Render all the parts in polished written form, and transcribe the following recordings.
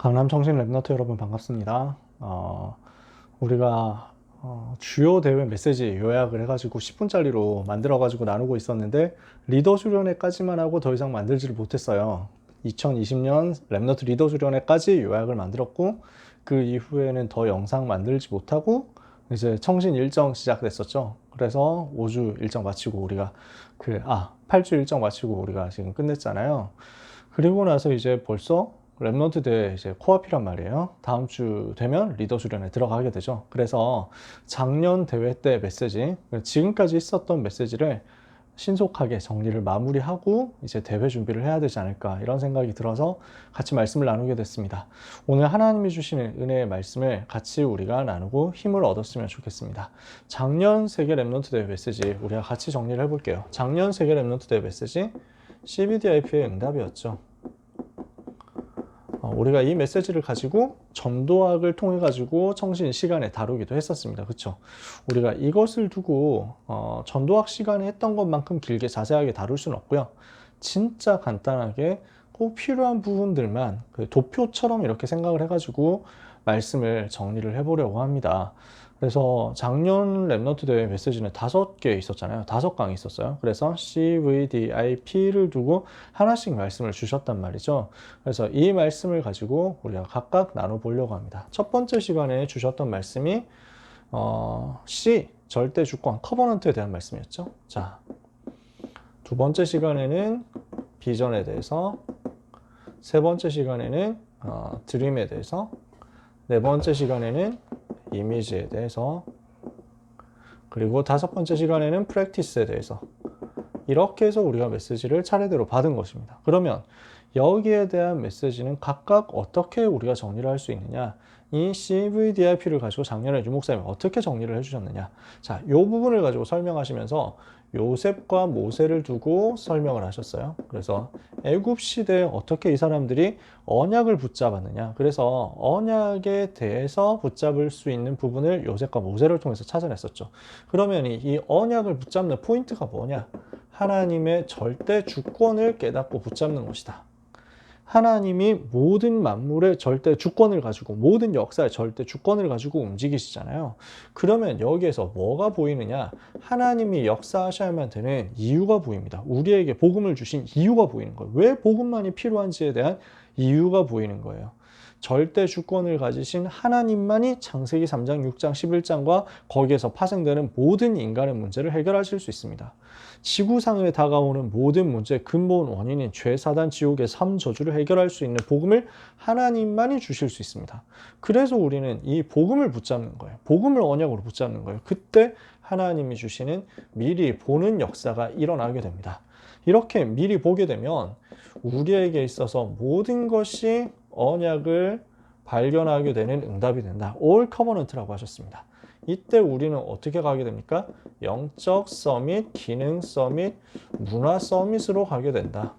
강남청신 랩너트 여러분 반갑습니다. 우리가 주요 대회 메시지 요약을 해가지고 10분짜리로 만들어가지고 나누고 있었는데 리더 수련회까지만 하고 더 이상 만들지를 못했어요. 2020년 랩너트 리더 수련회까지 요약을 만들었고 그 이후에는 더 영상 만들지 못하고 이제 청신 일정 시작됐었죠. 그래서 5주 일정 마치고 우리가 8주 일정 마치고 우리가 지금 끝냈잖아요. 그리고 나서 이제 벌써 랩넌트 대회 이제 코앞이란 말이에요. 다음 주 되면 리더 수련에 들어가게 되죠. 그래서 작년 대회 때 메시지, 지금까지 있었던 메시지를 신속하게 정리를 마무리하고 이제 대회 준비를 해야 되지 않을까 이런 생각이 들어서 같이 말씀을 나누게 됐습니다. 오늘 하나님이 주시는 은혜의 말씀을 같이 우리가 나누고 힘을 얻었으면 좋겠습니다. 작년 세계 랩넌트 대회 메시지 우리가 같이 정리를 해볼게요. 작년 세계 랩넌트 대회 메시지 CBDIP의 응답이었죠. 우리가 이 메시지를 가지고 전도학을 통해 가지고 청신 시간에 다루기도 했었습니다. 그렇죠? 우리가 이것을 두고 전도학 시간에 했던 것만큼 길게 자세하게 다룰 수는 없고요. 진짜 간단하게 꼭 필요한 부분들만 도표처럼 이렇게 생각을 해가지고 말씀을 정리를 해보려고 합니다. 그래서 작년 랩너트 대회 메시지는 5개 있었잖아요. 5강이 있었어요. 그래서 CVDIP를 두고 하나씩 말씀을 주셨단 말이죠. 그래서 이 말씀을 가지고 우리가 각각 나눠보려고 합니다. 첫 번째 시간에 주셨던 말씀이 C, 절대 주권, 커버넌트에 대한 말씀이었죠. 자, 두 번째 시간에는 비전에 대해서, 세 번째 시간에는 드림에 대해서, 네 번째 시간에는 이미지에 대해서, 그리고 다섯 번째 시간에는 프랙티스에 대해서 이렇게 해서 우리가 메시지를 차례대로 받은 것입니다. 그러면 여기에 대한 메시지는 각각 어떻게 우리가 정리를 할 수 있느냐, 이 CVDIP를 가지고 작년에 유목사님이 어떻게 정리를 해주셨느냐, 자, 이 부분을 가지고 설명하시면서 요셉과 모세를 두고 설명을 하셨어요. 그래서 애굽 시대에 어떻게 이 사람들이 언약을 붙잡았느냐, 그래서 언약에 대해서 붙잡을 수 있는 부분을 요셉과 모세를 통해서 찾아냈었죠. 그러면 이 언약을 붙잡는 포인트가 뭐냐, 하나님의 절대 주권을 깨닫고 붙잡는 것이다. 하나님이 모든 만물의 절대 주권을 가지고, 모든 역사의 절대 주권을 가지고 움직이시잖아요. 그러면 여기에서 뭐가 보이느냐, 하나님이 역사하셔야만 되는 이유가 보입니다. 우리에게 복음을 주신 이유가 보이는 거예요. 왜 복음만이 필요한지에 대한 이유가 보이는 거예요. 절대 주권을 가지신 하나님만이 창세기 3장, 6장, 11장과 거기에서 파생되는 모든 인간의 문제를 해결하실 수 있습니다. 지구상에 다가오는 모든 문제의 근본 원인인 죄, 사단, 지옥의 3저주를 해결할 수 있는 복음을 하나님만이 주실 수 있습니다. 그래서 우리는 이 복음을 붙잡는 거예요. 복음을 언약으로 붙잡는 거예요. 그때 하나님이 주시는 미리 보는 역사가 일어나게 됩니다. 이렇게 미리 보게 되면 우리에게 있어서 모든 것이 언약을 발견하게 되는 응답이 된다. All Covenant라고 하셨습니다. 이때 우리는 어떻게 가게 됩니까? 영적 서밋, 기능 서밋, 문화 서밋으로 가게 된다.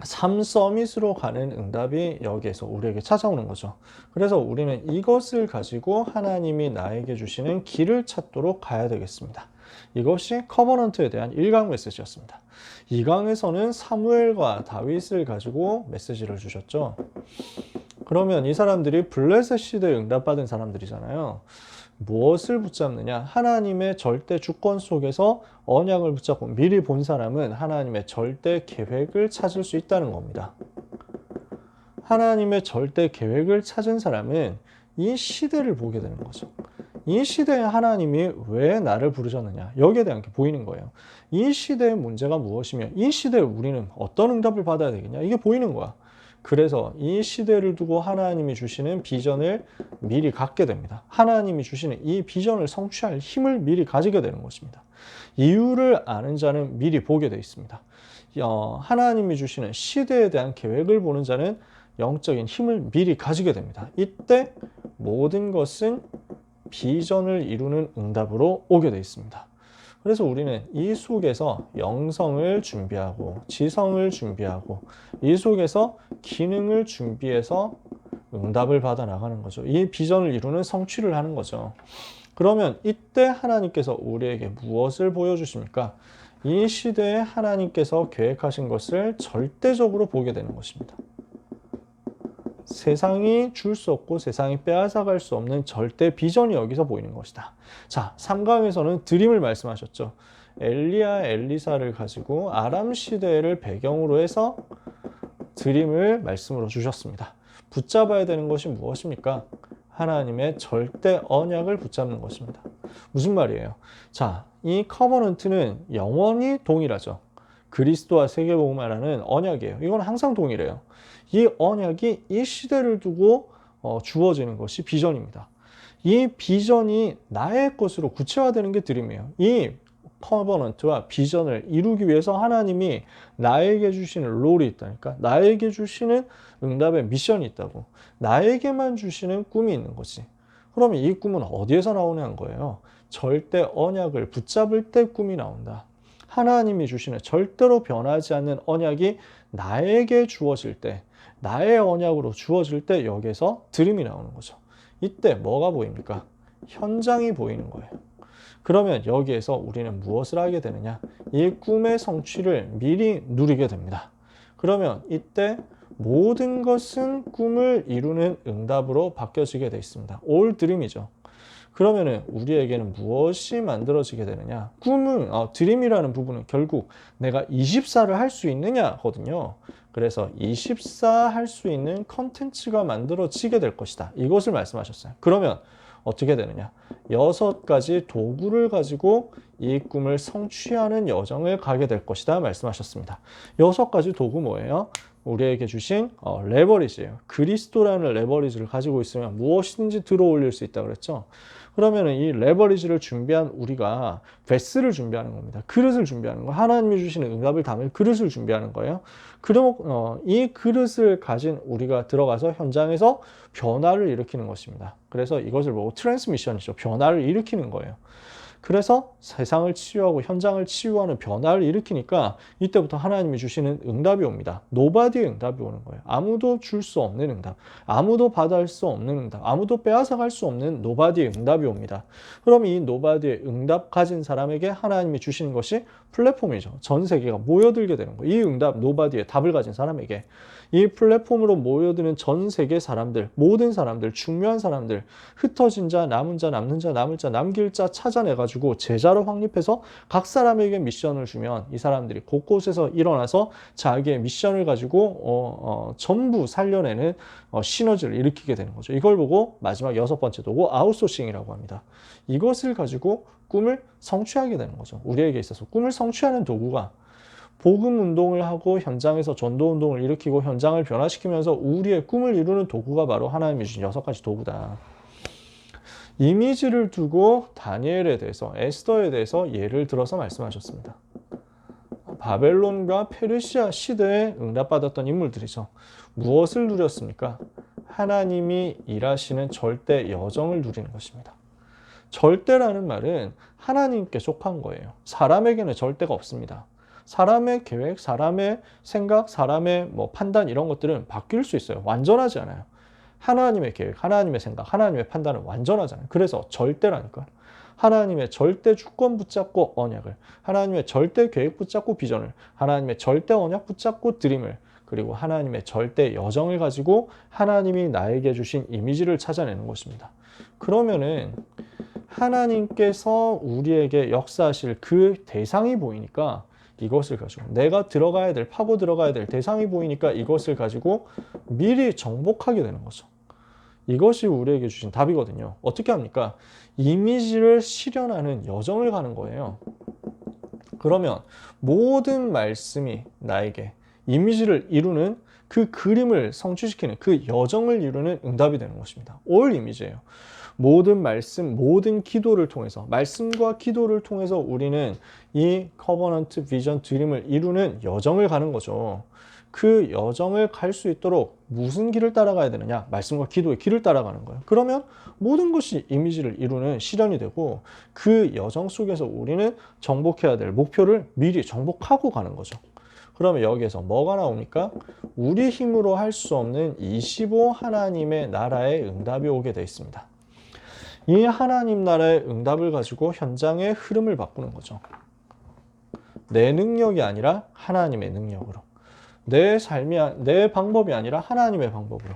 3서밋으로 가는 응답이 여기에서 우리에게 찾아오는 거죠. 그래서 우리는 이것을 가지고 하나님이 나에게 주시는 길을 찾도록 가야 되겠습니다. 이것이 커버넌트에 대한 1강 메시지였습니다. 2강에서는 사무엘과 다윗을 가지고 메시지를 주셨죠. 그러면 이 사람들이 블레셋 시대에 응답받은 사람들이잖아요. 무엇을 붙잡느냐? 하나님의 절대 주권 속에서 언약을 붙잡고 미리 본 사람은 하나님의 절대 계획을 찾을 수 있다는 겁니다. 하나님의 절대 계획을 찾은 사람은 이 시대를 보게 되는 거죠. 이 시대에 하나님이 왜 나를 부르셨느냐, 여기에 대한 게 보이는 거예요. 이 시대의 문제가 무엇이며 이 시대에 우리는 어떤 응답을 받아야 되겠냐, 이게 보이는 거야. 그래서 이 시대를 두고 하나님이 주시는 비전을 미리 갖게 됩니다. 하나님이 주시는 이 비전을 성취할 힘을 미리 가지게 되는 것입니다. 이유를 아는 자는 미리 보게 되어 있습니다. 하나님이 주시는 시대에 대한 계획을 보는 자는 영적인 힘을 미리 가지게 됩니다. 이때 모든 것은 비전을 이루는 응답으로 오게 되어 있습니다. 그래서 우리는 이 속에서 영성을 준비하고 지성을 준비하고 이 속에서 기능을 준비해서 응답을 받아 나가는 거죠. 이 비전을 이루는 성취를 하는 거죠. 그러면 이때 하나님께서 우리에게 무엇을 보여주십니까? 이 시대에 하나님께서 계획하신 것을 절대적으로 보게 되는 것입니다. 세상이 줄 수 없고 세상이 빼앗아갈 수 없는 절대 비전이 여기서 보이는 것이다. 자, 3강에서는 드림을 말씀하셨죠. 엘리야 엘리사를 가지고 아람 시대를 배경으로 해서 드림을 말씀으로 주셨습니다. 붙잡아야 되는 것이 무엇입니까? 하나님의 절대 언약을 붙잡는 것입니다. 무슨 말이에요? 자, 이 커버넌트는 영원히 동일하죠. 그리스도와 세계복음화라는 언약이에요. 이건 항상 동일해요. 이 언약이 이 시대를 두고 주어지는 것이 비전입니다. 이 비전이 나의 것으로 구체화되는 게 드림이에요. 이 커버넌트와 비전을 이루기 위해서 하나님이 나에게 주시는 롤이 있다니까. 나에게 주시는 응답의 미션이 있다고. 나에게만 주시는 꿈이 있는 거지. 그러면 이 꿈은 어디에서 나오냐는 거예요. 절대 언약을 붙잡을 때 꿈이 나온다. 하나님이 주시는 절대로 변하지 않는 언약이 나에게 주어질 때, 나의 언약으로 주어질 때 여기에서 드림이 나오는 거죠. 이때 뭐가 보입니까? 현장이 보이는 거예요. 그러면 여기에서 우리는 무엇을 하게 되느냐? 이 꿈의 성취를 미리 누리게 됩니다. 그러면 이때 모든 것은 꿈을 이루는 응답으로 바뀌어지게 되어 있습니다. 올 드림이죠. 그러면은 우리에게는 무엇이 만들어지게 되느냐? 꿈은 드림이라는 부분은 결국 내가 24를 할 수 있느냐거든요. 그래서 24 할 수 있는 컨텐츠가 만들어지게 될 것이다. 이것을 말씀하셨어요. 그러면 어떻게 되느냐? 6가지 도구를 가지고 이 꿈을 성취하는 여정을 가게 될 것이다 말씀하셨습니다. 6가지 도구 뭐예요? 우리에게 주신 레버리지예요. 그리스도라는 레버리지를 가지고 있으면 무엇이든지 들어올릴 수 있다고 그랬죠. 그러면 이 레버리지를 준비한 우리가 베스를 준비하는 겁니다. 그릇을 준비하는 거. 하나님이 주시는 응답을 담을 그릇을 준비하는 거예요. 그럼 이 그릇을 가진 우리가 들어가서 현장에서 변화를 일으키는 것입니다. 그래서 이것을 보고 트랜스미션이죠. 변화를 일으키는 거예요. 그래서 세상을 치유하고 현장을 치유하는 변화를 일으키니까 이때부터 하나님이 주시는 응답이 옵니다. 노바디의 응답이 오는 거예요. 아무도 줄 수 없는 응답, 아무도 받아할 수 없는 응답, 아무도 빼앗아갈 수 없는 노바디의 응답이 옵니다. 그럼 이 노바디의 응답 가진 사람에게 하나님이 주시는 것이 플랫폼이죠. 전 세계가 모여들게 되는 거예요. 이 응답, 노바디의 답을 가진 사람에게 이 플랫폼으로 모여드는 전 세계 사람들, 모든 사람들, 중요한 사람들, 흩어진 자, 남은 자, 남는 자, 남을 자, 남길 자 찾아내가지고 제자로 확립해서 각 사람에게 미션을 주면 이 사람들이 곳곳에서 일어나서 자기의 미션을 가지고 전부 살려내는 시너지를 일으키게 되는 거죠. 이걸 보고 마지막 6번째 도구 아웃소싱이라고 합니다. 이것을 가지고 꿈을 성취하게 되는 거죠. 우리에게 있어서 꿈을 성취하는 도구가 복음 운동을 하고 현장에서 전도 운동을 일으키고 현장을 변화시키면서 우리의 꿈을 이루는 도구가 바로 하나님이 주신 6가지 도구다. 이미지를 두고 다니엘에 대해서, 에스더에 대해서 예를 들어서 말씀하셨습니다. 바벨론과 페르시아 시대에 응답받았던 인물들이죠. 무엇을 누렸습니까? 하나님이 일하시는 절대 여정을 누리는 것입니다. 절대라는 말은 하나님께 속한 거예요. 사람에게는 절대가 없습니다. 사람의 계획, 사람의 생각, 사람의 판단 이런 것들은 바뀔 수 있어요. 완전하지 않아요. 하나님의 계획, 하나님의 생각, 하나님의 판단은 완전하잖아요. 그래서 절대라니까요. 하나님의 절대 주권 붙잡고 언약을, 하나님의 절대 계획 붙잡고 비전을, 하나님의 절대 언약 붙잡고 드림을, 그리고 하나님의 절대 여정을 가지고 하나님이 나에게 주신 이미지를 찾아내는 것입니다. 그러면은 하나님께서 우리에게 역사하실 그 대상이 보이니까 이것을 가지고 내가 들어가야 될, 파고 들어가야 될 대상이 보이니까 이것을 가지고 미리 정복하게 되는 거죠. 이것이 우리에게 주신 답이거든요. 어떻게 합니까? 이미지를 실현하는 여정을 가는 거예요. 그러면 모든 말씀이 나에게 이미지를 이루는 그 그림을 성취시키는 그 여정을 이루는 응답이 되는 것입니다. 올 이미지예요. 모든 말씀, 모든 기도를 통해서, 말씀과 기도를 통해서 우리는 이 커버넌트 비전 드림을 이루는 여정을 가는 거죠. 그 여정을 갈 수 있도록 무슨 길을 따라가야 되느냐? 말씀과 기도의 길을 따라가는 거예요. 그러면 모든 것이 이미지를 이루는 실현이 되고 그 여정 속에서 우리는 정복해야 될 목표를 미리 정복하고 가는 거죠. 그러면 여기에서 뭐가 나옵니까? 우리 힘으로 할 수 없는 25 하나님의 나라의 응답이 오게 되어 있습니다. 이 하나님 나라의 응답을 가지고 현장의 흐름을 바꾸는 거죠. 내 능력이 아니라 하나님의 능력으로. 내 삶이, 내 방법이 아니라 하나님의 방법으로.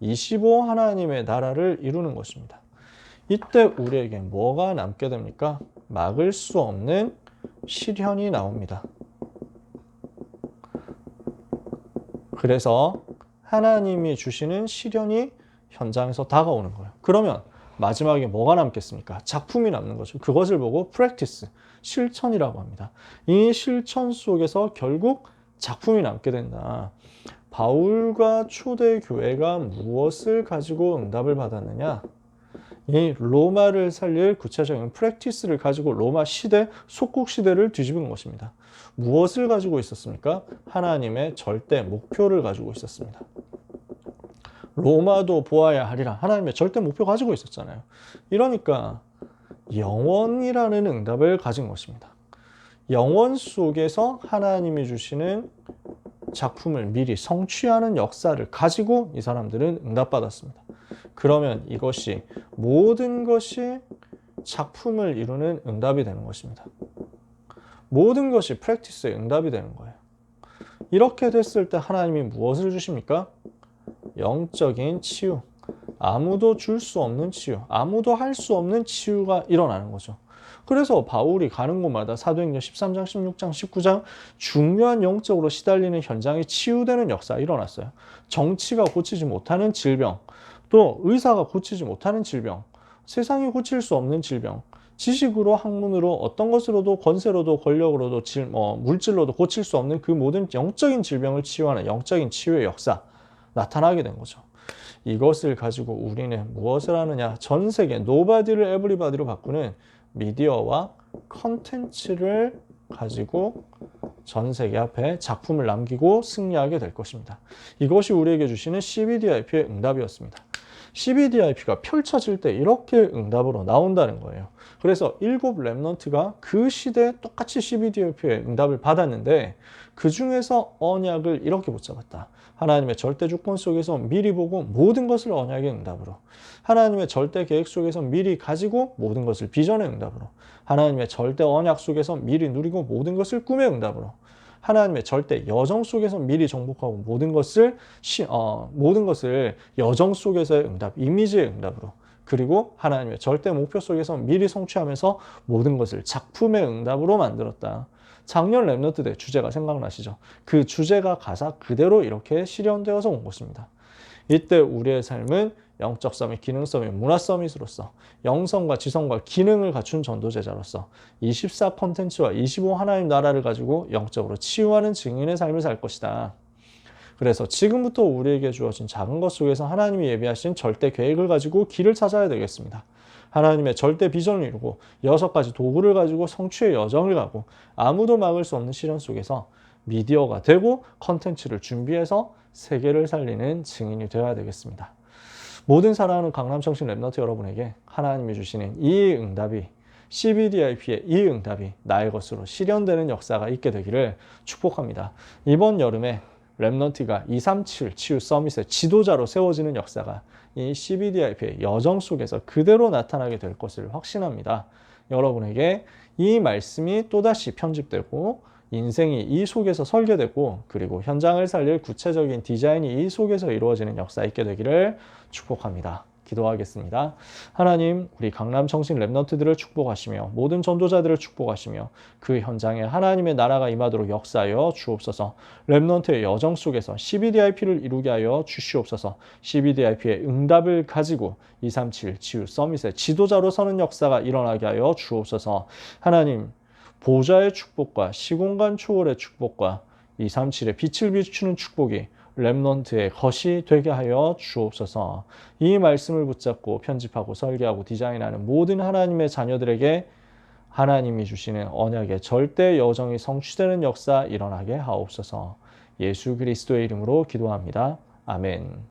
25 하나님의 나라를 이루는 것입니다. 이때 우리에게 뭐가 남게 됩니까? 막을 수 없는 시련이 나옵니다. 그래서 하나님이 주시는 시련이 현장에서 다가오는 거예요. 그러면 마지막에 뭐가 남겠습니까? 작품이 남는 거죠. 그것을 보고 practice, 실천이라고 합니다. 이 실천 속에서 결국 작품이 남게 된다. 바울과 초대교회가 무엇을 가지고 응답을 받았느냐? 이 로마를 살릴 구체적인 프랙티스를 가지고 로마 시대, 속국 시대를 뒤집은 것입니다. 무엇을 가지고 있었습니까? 하나님의 절대 목표를 가지고 있었습니다. 로마도 보아야 하리라. 하나님의 절대 목표 가지고 있었잖아요. 이러니까 영원이라는 응답을 가진 것입니다. 영원 속에서 하나님이 주시는 작품을 미리 성취하는 역사를 가지고 이 사람들은 응답받았습니다. 그러면 이것이 모든 것이 작품을 이루는 응답이 되는 것입니다. 모든 것이 프랙티스의 응답이 되는 거예요. 이렇게 됐을 때 하나님이 무엇을 주십니까? 영적인 치유. 아무도 줄 수 없는 치유, 아무도 할 수 없는 치유가 일어나는 거죠. 그래서 바울이 가는 곳마다 사도행전 13장, 16장, 19장 중요한 영적으로 시달리는 현장이 치유되는 역사가 일어났어요. 정치가 고치지 못하는 질병, 또 의사가 고치지 못하는 질병, 세상이 고칠 수 없는 질병, 지식으로, 학문으로, 어떤 것으로도, 권세로도, 권력으로도, 물질로도 고칠 수 없는 그 모든 영적인 질병을 치유하는 영적인 치유의 역사 나타나게 된 거죠. 이것을 가지고 우리는 무엇을 하느냐? 전 세계 노바디를 에브리바디로 바꾸는 미디어와 컨텐츠를 가지고 전 세계 앞에 작품을 남기고 승리하게 될 것입니다. 이것이 우리에게 주시는 CBDIP의 응답이었습니다. CBDIP가 펼쳐질 때 이렇게 응답으로 나온다는 거예요. 그래서 7 렘넌트가 그 시대에 똑같이 CBDIP의 응답을 받았는데 그 중에서 언약을 이렇게 붙잡았다. 하나님의 절대 주권 속에서 미리 보고 모든 것을 언약의 응답으로, 하나님의 절대 계획 속에서 미리 가지고 모든 것을 비전의 응답으로, 하나님의 절대 언약 속에서 미리 누리고 모든 것을 꿈의 응답으로, 하나님의 절대 여정 속에서 미리 정복하고 모든 것을 여정 속에서의 응답, 이미지의 응답으로, 그리고 하나님의 절대 목표 속에서 미리 성취하면서 모든 것을 작품의 응답으로 만들었다. 작년 랩넌트 때 주제가 생각나시죠? 그 주제가 가사 그대로 이렇게 실현되어서 온 것입니다. 이때 우리의 삶은 영적 서밋, 기능 서밋, 문화 서밋으로서 영성과 지성과 기능을 갖춘 전도제자로서 24 컨텐츠와 25 하나님 나라를 가지고 영적으로 치유하는 증인의 삶을 살 것이다. 그래서 지금부터 우리에게 주어진 작은 것 속에서 하나님이 예비하신 절대 계획을 가지고 길을 찾아야 되겠습니다. 하나님의 절대 비전을 이루고 6가지 도구를 가지고 성취의 여정을 가고 아무도 막을 수 없는 시련 속에서 미디어가 되고 컨텐츠를 준비해서 세계를 살리는 증인이 되어야 되겠습니다. 모든 사랑하는 강남청신 랩너트 여러분에게 하나님이 주시는 이 응답이, CBDIP의 이 응답이 나의 것으로 실현되는 역사가 있게 되기를 축복합니다. 이번 여름에 랩넌트가 237 치유 서밋의 지도자로 세워지는 역사가 이 CBDIP의 여정 속에서 그대로 나타나게 될 것을 확신합니다. 여러분에게 이 말씀이 또다시 편집되고 인생이 이 속에서 설계되고 그리고 현장을 살릴 구체적인 디자인이 이 속에서 이루어지는 역사 있게 되기를 축복합니다. 기도하겠습니다. 하나님, 우리 강남청신 랩넌트들을 축복하시며 모든 전도자들을 축복하시며 그 현장에 하나님의 나라가 임하도록 역사하여 주옵소서. 랩넌트의 여정 속에서 CBDIP를 이루게 하여 주시옵소서. CBDIP의 응답을 가지고 237 치유 서밋의 지도자로 서는 역사가 일어나게 하여 주옵소서. 하나님, 보좌의 축복과 시공간 초월의 축복과 237의 빛을 비추는 축복이 랩넌트의 것이 되게 하여 주옵소서. 이 말씀을 붙잡고 편집하고 설계하고 디자인하는 모든 하나님의 자녀들에게 하나님이 주시는 언약의 절대 여정이 성취되는 역사 일어나게 하옵소서. 예수 그리스도의 이름으로 기도합니다. 아멘.